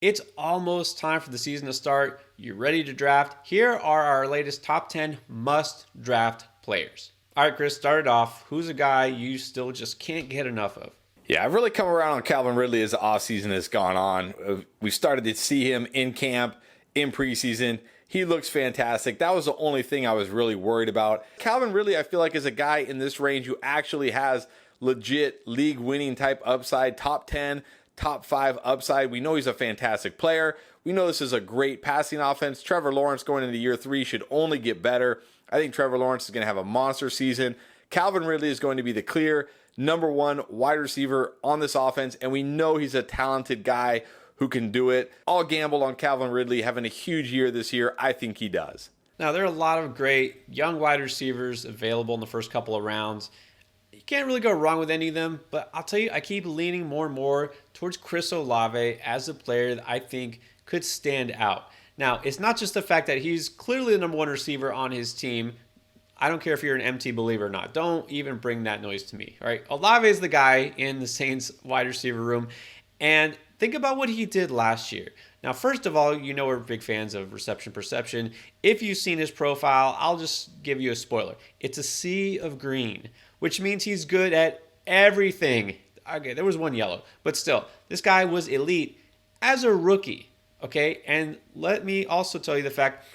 It's almost time for the season to start. You ready to draft? Here are our latest top 10 must draft players. All right, Chris, start it off. Who's a guy you still just can't get enough of? Yeah, I've really come around on Calvin Ridley as the offseason has gone on. We started to see him in camp, in preseason. He looks fantastic. That was the only thing I was really worried about. Calvin Ridley, I feel like, is a guy in this range who actually has legit league-winning type upside, top 10, top 5 upside. We know he's a fantastic player. We know this is a great passing offense. Trevor Lawrence going into year 3 should only get better. I think Trevor Lawrence is going to have a monster season. Calvin Ridley is going to be the clear number 1 wide receiver on this offense, and we know he's a talented guy who can do it. I'll gamble on Calvin Ridley having a huge year this year. I think he does. Now, there are a lot of great young wide receivers available in the first couple of rounds. You can't really go wrong with any of them, but I'll tell you, I keep leaning more and more towards Chris Olave as a player that I think could stand out. Now, it's not just the fact that he's clearly the number 1 receiver on his team. I don't care if you're an MT believer or not. Don't even bring that noise to me. All right, Olave is the guy in the Saints wide receiver room, and think about what he did last year. Now, first of all, you know we're big fans of reception perception. If you've seen his profile, I'll just give you a spoiler. It's a sea of green, which means he's good at everything. Okay, there was one yellow, but still, this guy was elite as a rookie. Okay, and let me also tell you the fact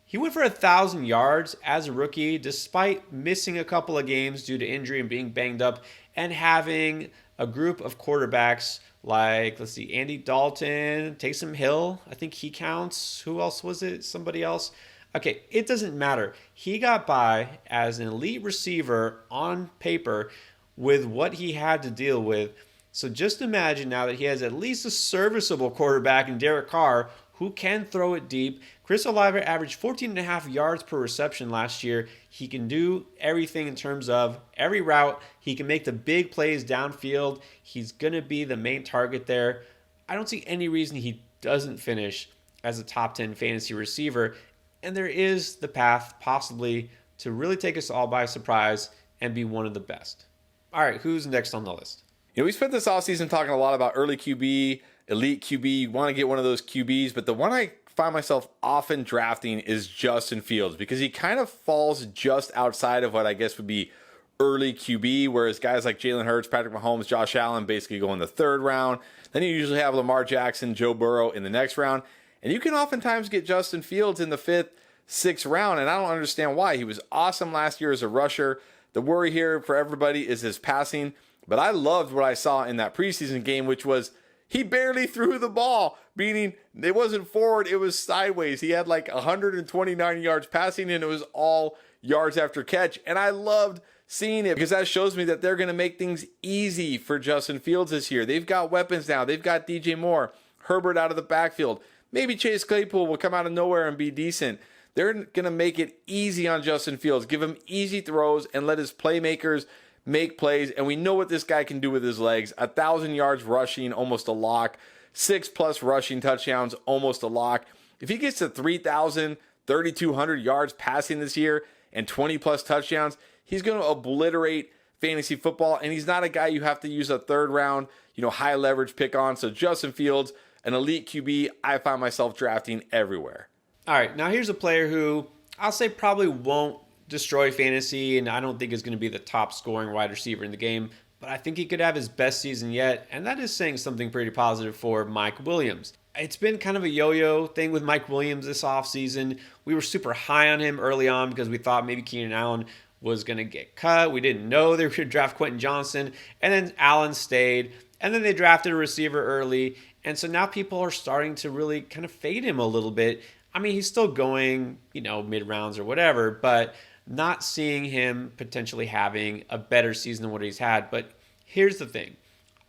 he went for 1,000 yards as a rookie, despite missing a couple of games due to injury and being banged up, and having a group of quarterbacks like, let's see, Andy Dalton, Taysom Hill, I think he counts. Who else was it? Somebody else? Okay, it doesn't matter. He got by as an elite receiver on paper with what he had to deal with. So just imagine now that he has at least a serviceable quarterback in Derek Carr who can throw it deep. Chris Olave averaged 14.5 yards per reception last year. He can do everything in terms of every route. He can make the big plays downfield. He's going to be the main target there. I don't see any reason he doesn't finish as a top 10 fantasy receiver. And there is the path possibly to really take us all by surprise and be one of the best. All right, who's next on the list? We spent this offseason talking a lot about early QB, elite QB. You want to get one of those QBs, but the one I find myself often drafting is Justin Fields because he kind of falls just outside of what I guess would be early QB, whereas guys like Jalen Hurts, Patrick Mahomes, Josh Allen basically go in the 3rd round. Then you usually have Lamar Jackson, Joe Burrow in the next round. And you can oftentimes get Justin Fields in the 5th, 6th round, and I don't understand why. He was awesome last year as a rusher. The worry here for everybody is his passing. But I loved what I saw in that preseason game, which was he barely threw the ball, meaning it wasn't forward, it was sideways. He had like 129 yards passing, and it was all yards after catch. And I loved seeing it because that shows me that they're going to make things easy for Justin Fields this year. They've got weapons now. They've got DJ Moore, Herbert out of the backfield. Maybe Chase Claypool will come out of nowhere and be decent. They're going to make it easy on Justin Fields, give him easy throws, and let his playmakers make plays, and we know what this guy can do with his legs. 1,000 yards rushing, almost a lock. 6+ rushing touchdowns, almost a lock. If he gets to 3,000, 3,200 yards passing this year and 20+ touchdowns, he's going to obliterate fantasy football, and he's not a guy you have to use a 3rd round, high leverage pick on. So Justin Fields, an elite QB, I find myself drafting everywhere. All right, now here's a player who I'll say probably won't destroy fantasy, and I don't think is going to be the top scoring wide receiver in the game, but I think he could have his best season yet, and that is saying something pretty positive for Mike Williams. It's been kind of a yo-yo thing with Mike Williams this offseason. We were super high on him early on because we thought maybe Keenan Allen was going to get cut. We didn't know they were going to draft Quentin Johnson, and then Allen stayed, and then they drafted a receiver early, and so now people are starting to really kind of fade him a little bit. I mean, he's still going, mid-rounds or whatever, but not seeing him potentially having a better season than what he's had. But here's the thing.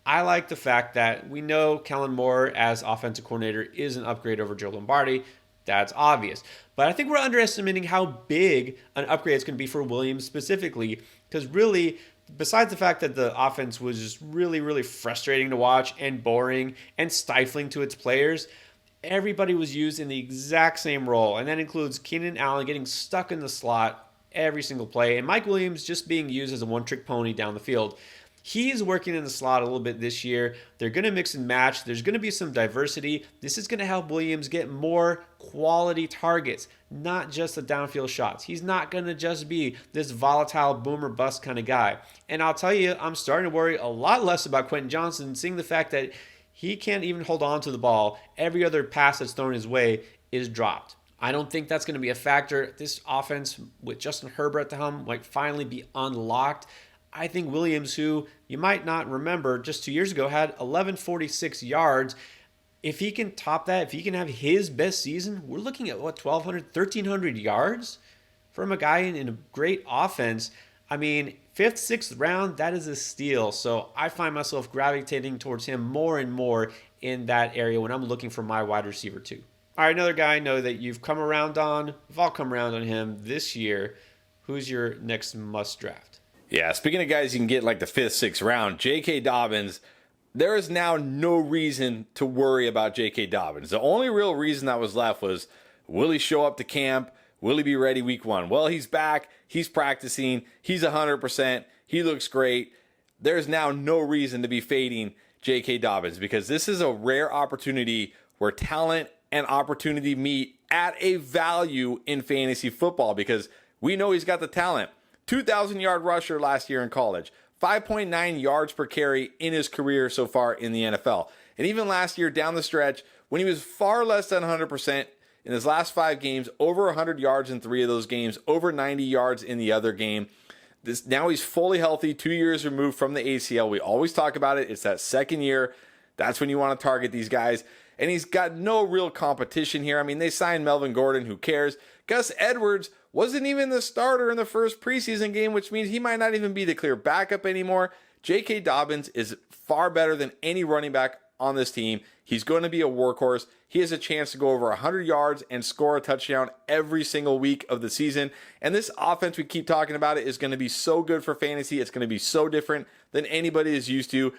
I like the fact that we know Kellen Moore as offensive coordinator is an upgrade over Joe Lombardi. That's obvious. But I think we're underestimating how big an upgrade it's going to be for Williams specifically. Because really, besides the fact that the offense was just really, really frustrating to watch and boring and stifling to its players, everybody was used in the exact same role. And that includes Keenan Allen getting stuck in the slot every single play, and Mike Williams just being used as a one-trick pony down the field. He's working in the slot a little bit this year. They're going to mix and match. There's going to be some diversity. This is going to help Williams get more quality targets, not just the downfield shots. He's not going to just be this volatile boomer bust kind of guy. And I'll tell you, I'm starting to worry a lot less about Quentin Johnson, seeing the fact that he can't even hold on to the ball. Every other pass that's thrown his way is dropped. I don't think that's going to be a factor. This offense with Justin Herbert at the helm might finally be unlocked. I think Williams, who you might not remember just 2 years ago, had 1146 yards. If he can top that, if he can have his best season, we're looking at 1,200, 1,300 yards from a guy in a great offense. I mean, 5th, 6th round, that is a steal. So I find myself gravitating towards him more and more in that area when I'm looking for my wide receiver too. All right, another guy I know that you've come around on. We've all come around on him this year. Who's your next must draft? Yeah, speaking of guys you can get like the 5th, 6th round, J.K. Dobbins, there is now no reason to worry about J.K. Dobbins. The only real reason that was left was, will he show up to camp? Will he be ready week 1? Well, he's back. He's practicing. He's 100%. He looks great. There's now no reason to be fading J.K. Dobbins because this is a rare opportunity where talent and opportunity meet at a value in fantasy football because we know he's got the talent. 2,000-yard rusher last year in college, 5.9 yards per carry in his career so far in the NFL. And even last year down the stretch, when he was far less than 100% in his last 5 games, over 100 yards in 3 of those games, over 90 yards in the other game. Now he's fully healthy, 2 years removed from the ACL. We always talk about it. It's that second year. That's when you want to target these guys. And he's got no real competition here. I mean, they signed Melvin Gordon. Who cares? Gus Edwards wasn't even the starter in the first preseason game, which means he might not even be the clear backup anymore. J.K. Dobbins is far better than any running back on this team. He's going to be a workhorse. He has a chance to go over 100 yards and score a touchdown every single week of the season. And this offense, we keep talking about it, is going to be so good for fantasy. It's going to be so different than anybody is used to.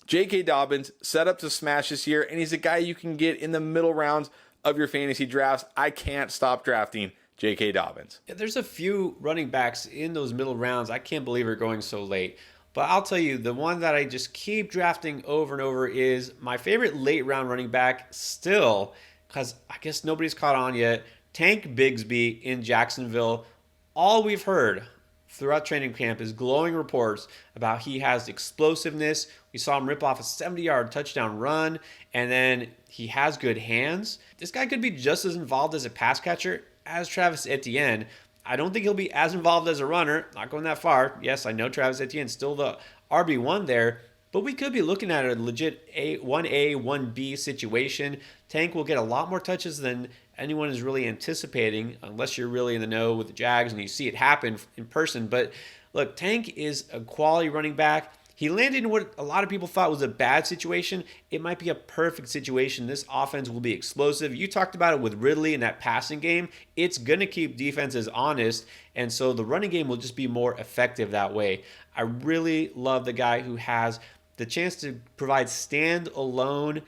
J.K. Dobbins set up to smash this year, and he's a guy you can get in the middle rounds of your fantasy drafts. I can't stop drafting J.K. Dobbins. Yeah, there's a few running backs in those middle rounds. I can't believe we're going so late. But I'll tell you, the one that I just keep drafting over and over is my favorite late round running back still, because I guess nobody's caught on yet, Tank Bigsby in Jacksonville. All we've heard throughout training camp is glowing reports about he has explosiveness. We saw him rip off a 70-yard touchdown run, and then he has good hands. This guy could be just as involved as a pass catcher as Travis Etienne. I don't think he'll be as involved as a runner. Not going that far. Yes, I know Travis Etienne's still the RB1 there, but we could be looking at a legit 1A, 1B situation. Tank will get a lot more touches than anyone is really anticipating, unless you're really in the know with the Jags and you see it happen in person. But look, Tank is a quality running back. He landed in what a lot of people thought was a bad situation. It might be a perfect situation. This offense will be explosive. You talked about it with Ridley in that passing game. It's going to keep defenses honest, and so the running game will just be more effective that way. I really love the guy who has the chance to provide stand-alone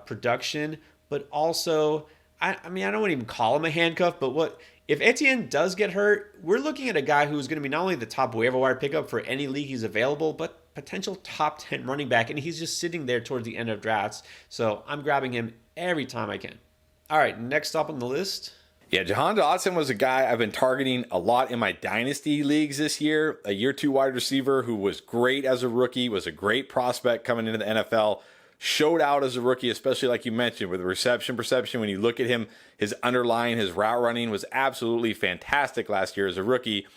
production, but also, I mean, I don't even call him a handcuff, but if Etienne does get hurt, we're looking at a guy who's going to be not only the top waiver wire pickup for any league he's available, but potential top 10 running back, and he's just sitting there towards the end of drafts. So I'm grabbing him every time I can. All right, next up on the list. Yeah, Jahan Dotson was a guy I've been targeting a lot in my dynasty leagues this year. A year 2 wide receiver who was great as a rookie, was a great prospect coming into the NFL. Showed out as a rookie, especially like you mentioned with reception perception. When you look at him, his underlying, his route running was absolutely fantastic last year as a rookie.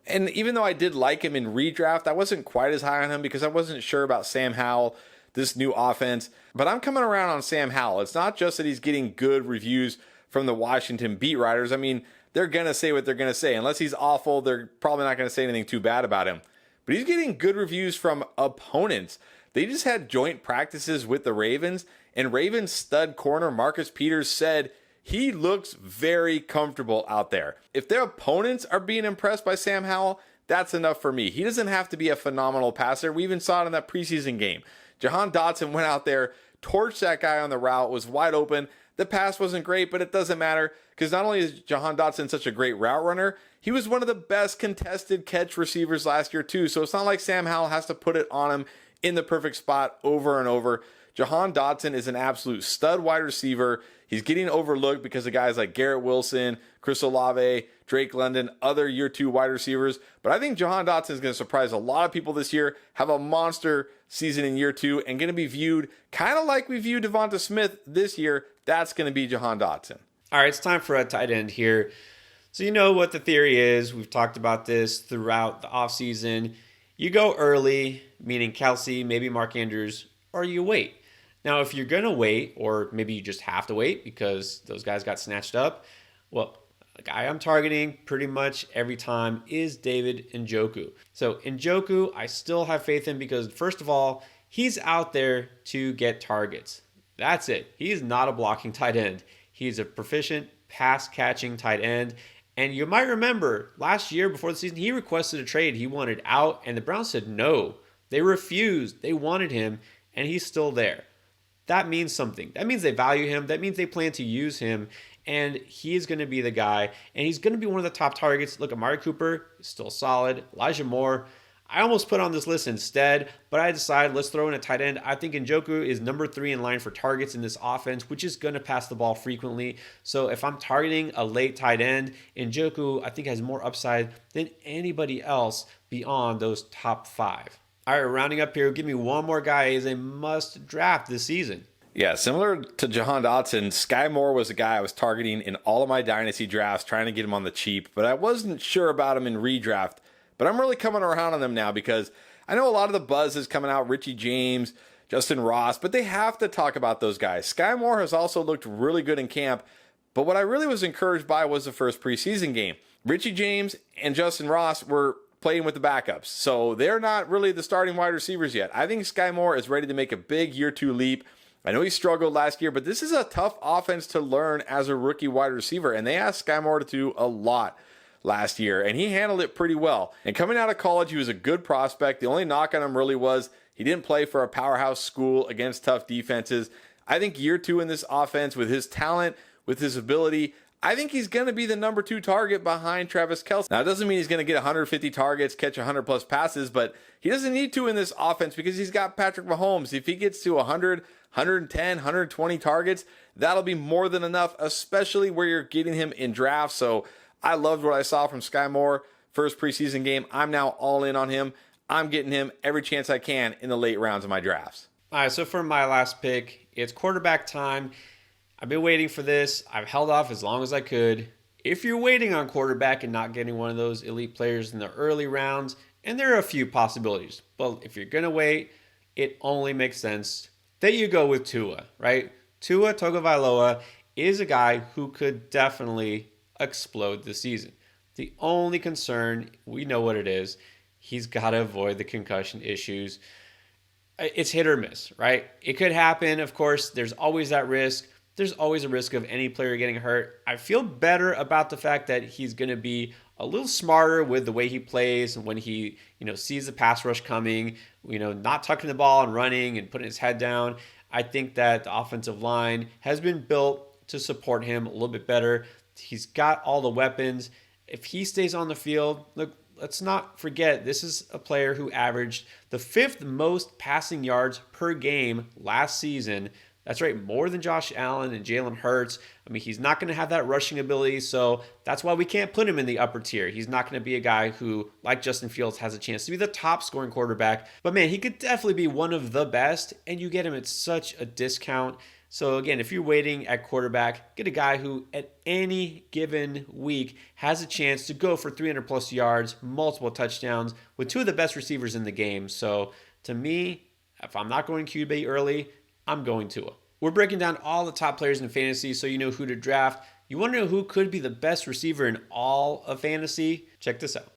And even though I did like him in redraft, I wasn't quite as high on him because I wasn't sure about Sam Howell, this new offense. But I'm coming around on Sam Howell. It's not just that he's getting good reviews from the Washington beat writers. I mean, they're going to say what they're going to say. Unless he's awful, they're probably not going to say anything too bad about him. But he's getting good reviews from opponents. They just had joint practices with the Ravens, and Ravens stud corner Marcus Peters said he looks very comfortable out there. If their opponents are being impressed by Sam Howell, that's enough for me. He doesn't have to be a phenomenal passer. We even saw it in that preseason game. Jahan Dotson went out there, torched that guy on the route, was wide open. The pass wasn't great, but it doesn't matter because not only is Jahan Dotson such a great route runner, he was one of the best contested catch receivers last year too. So it's not like Sam Howell has to put it on him in the perfect spot over and over. Jahan Dotson is an absolute stud wide receiver. He's getting overlooked because of guys like Garrett Wilson, Chris Olave, Drake London, other year 2 wide receivers. But I think Jahan Dotson is going to surprise a lot of people this year, have a monster season in year 2, and going to be viewed kind of like we view Devonta Smith this year. That's going to be Jahan Dotson. All right, it's time for a tight end here. So you know what the theory is. We've talked about this throughout the offseason. You go early, meaning Kelsey, maybe Mark Andrews, or you wait. Now, if you're going to wait, or maybe you just have to wait because those guys got snatched up, well, the guy I'm targeting pretty much every time is David Njoku. So Njoku, I still have faith in because, first of all, he's out there to get targets. That's it. He is not a blocking tight end. He's a proficient pass-catching tight end. And you might remember last year before the season, he requested a trade. He wanted out, and the Browns said no. They refused. They wanted him, and he's still there. That means something. That means they value him. That means they plan to use him. And he is going to be the guy. And he's going to be one of the top targets. Look, Amari Cooper is still solid. Elijah Moore, I almost put on this list instead, but I decided let's throw in a tight end. I think Njoku is number 3 in line for targets in this offense, which is going to pass the ball frequently. So if I'm targeting a late tight end, Njoku I think has more upside than anybody else beyond those top 5. All right, rounding up here, give me one more guy is a must draft this season. Yeah, similar to Jahan Dotson, Skyy Moore was a guy I was targeting in all of my dynasty drafts, trying to get him on the cheap, but I wasn't sure about him in redraft. But I'm really coming around on them now because I know a lot of the buzz is coming out, Richie James, Justin Ross, but they have to talk about those guys. Skyy Moore has also looked really good in camp, but what I really was encouraged by was the first preseason game. Richie James and Justin Ross were playing with the backups, so they're not really the starting wide receivers yet. I think Skyy Moore is ready to make a big year 2 leap. I know he struggled last year, but this is a tough offense to learn as a rookie wide receiver, and they asked Skyy Moore to do a lot last year, and he handled it pretty well. And coming out of college, he was a good prospect. The only knock on him really was he didn't play for a powerhouse school against tough defenses. I think year 2 in this offense, with his talent, with his ability, I think he's going to be the number 2 target behind Travis Kelce. Now, it doesn't mean he's going to get 150 targets, catch 100-plus passes, but he doesn't need to in this offense because he's got Patrick Mahomes. If he gets to 100, 110, 120 targets, that'll be more than enough, especially where you're getting him in drafts. So I loved what I saw from Skyy Moore first preseason game. I'm now all in on him. I'm getting him every chance I can in the late rounds of my drafts. All right, so for my last pick, it's quarterback time. I've been waiting for this. I've held off as long as I could. If you're waiting on quarterback and not getting one of those elite players in the early rounds, and there are a few possibilities, but if you're going to wait, it only makes sense that you go with Tua, right? Tua Tagovailoa is a guy who could definitely explode this season. The only concern, we know what it is, he's got to avoid the concussion issues. It's hit or miss, right? It could happen. Of course, there's always that risk. There's always a risk of any player getting hurt. I feel better about the fact that he's going to be a little smarter with the way he plays and when he, sees the pass rush coming, not tucking the ball and running and putting his head down. I think that the offensive line has been built to support him a little bit better. He's got all the weapons. If he stays on the field, look, let's not forget this is a player who averaged the 5th most passing yards per game last season. That's right, more than Josh Allen and Jalen Hurts. I mean, he's not going to have that rushing ability, so that's why we can't put him in the upper tier. He's not going to be a guy who, like Justin Fields, has a chance to be the top scoring quarterback. But man, he could definitely be one of the best, and you get him at such a discount. So again, if you're waiting at quarterback, get a guy who at any given week has a chance to go for 300-plus yards, multiple touchdowns, with 2 of the best receivers in the game. So to me, if I'm not going QB early, I'm going Tua. We're breaking down all the top players in fantasy so you know who to draft. You want to know who could be the best receiver in all of fantasy? Check this out.